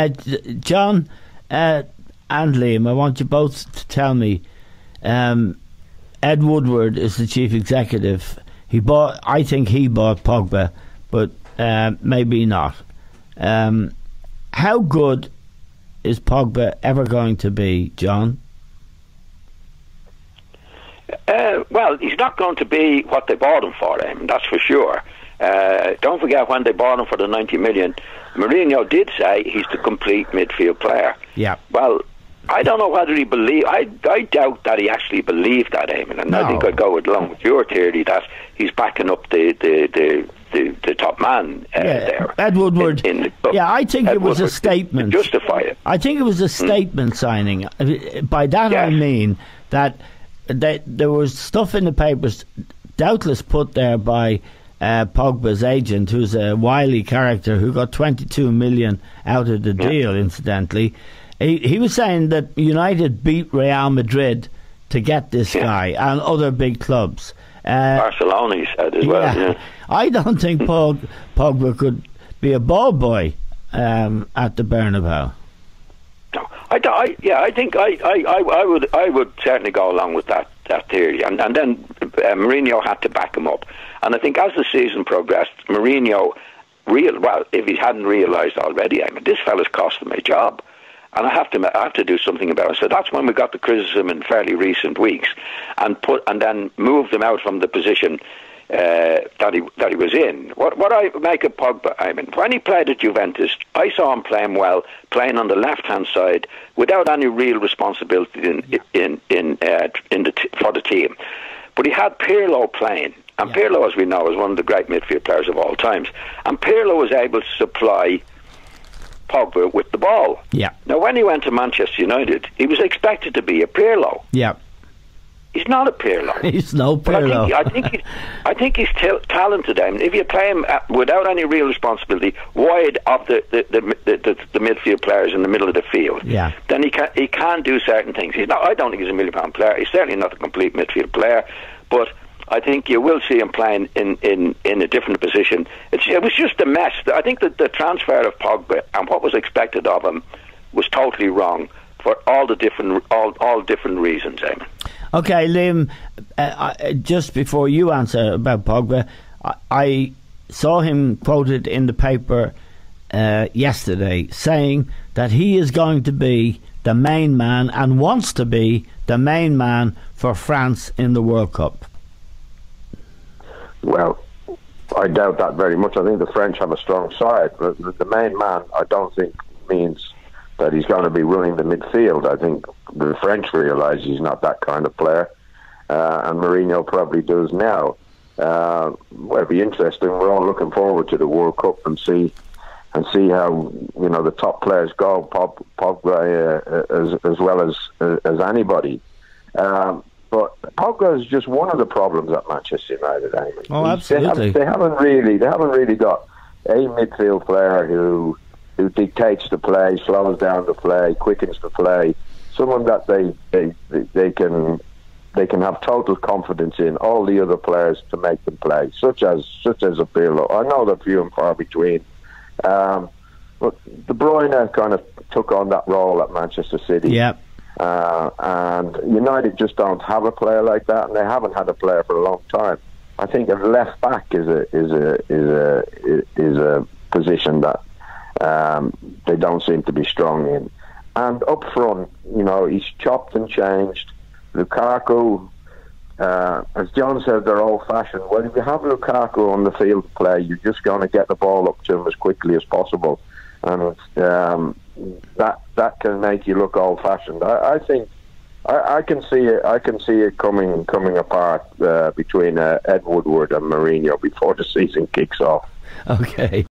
John and Liam, I want you both to tell me. Ed Woodward is the chief executive. I think he bought Pogba, but maybe not. How good is Pogba ever going to be, John? Well, he's not going to be what they bought him for, that's for sure. Don't forget, when they bought him for the 90 million, Mourinho did say he's the complete midfield player. Yeah. Well, I don't know whether he believed. I doubt that he actually believed that, Eamon. And no. I think I'd go along with your theory that he's backing up the top man there. Ed Woodward. I think it was a statement. To justify it. I think it was a statement signing. By that I mean that there was stuff in the papers, doubtless put there by Pogba's agent, who's a wily character who got 22 million out of the deal, incidentally. He was saying that United beat Real Madrid to get this guy and other big clubs. Barcelona, he said as well. Yeah. I don't think Pogba could be a ball boy at the Bernabeu. No, I think I would certainly go along with that theory, and then Mourinho had to back him up. And I think as the season progressed, Mourinho if he hadn't realised already, this fella's cost him a job. And I have to do something about it. So that's when we got the criticism in fairly recent weeks, and then moved him out from the position that he was in. What I make of Pogba, when he played at Juventus, I saw him playing well, playing on the left hand side without any real responsibility for the team. But he had Pirlo playing, and Pirlo, as we know, is one of the great midfield players of all times. And Pirlo was able to supply Pogba with the ball. Yeah. Now, when he went to Manchester United, he was expected to be a Pirlo. Yeah. He's not a Pirlo. He's no Pirlo. I think he's talented. If you play him without any real responsibility, wide of the midfield players in the middle of the field, then he can do certain things. I don't think he's a £1 million player. He's certainly not a complete midfield player, but I think you will see him playing in a different position. It was just a mess. I think that the transfer of Pogba and what was expected of him was totally wrong for all different reasons, Eamon. Okay, Liam, just before you answer about Pogba, I saw him quoted in the paper yesterday saying that he is going to be the main man and wants to be the main man for France in the World Cup. Well, I doubt that very much. I think the French have a strong side. The main man, I don't think, means that he's going to be running the midfield. I think the French realise he's not that kind of player, and Mourinho probably does now. It'll be interesting. We're all looking forward to the World Cup and see how the top players go. Pogba as well as anybody. But Pogba is just one of the problems at Manchester United. Oh, absolutely. They haven't really got a midfield player who dictates the play, slows down the play, quickens the play. Someone that they can have total confidence in all the other players to make them play, such as a Pirlo. I know they're few and far between. But De Bruyne kind of took on that role at Manchester City. Yeah. And United just don't have a player like that, and they haven't had a player for a long time. I think a left back is a position that they don't seem to be strong in. And up front, he's chopped and changed. Lukaku, as John said, they're old-fashioned. Well, if you have Lukaku on the field to play, you're just going to get the ball up to him as quickly as possible, and that can make you look old-fashioned. I think I can see it coming apart between Ed Woodward and Mourinho before the season kicks off. Okay.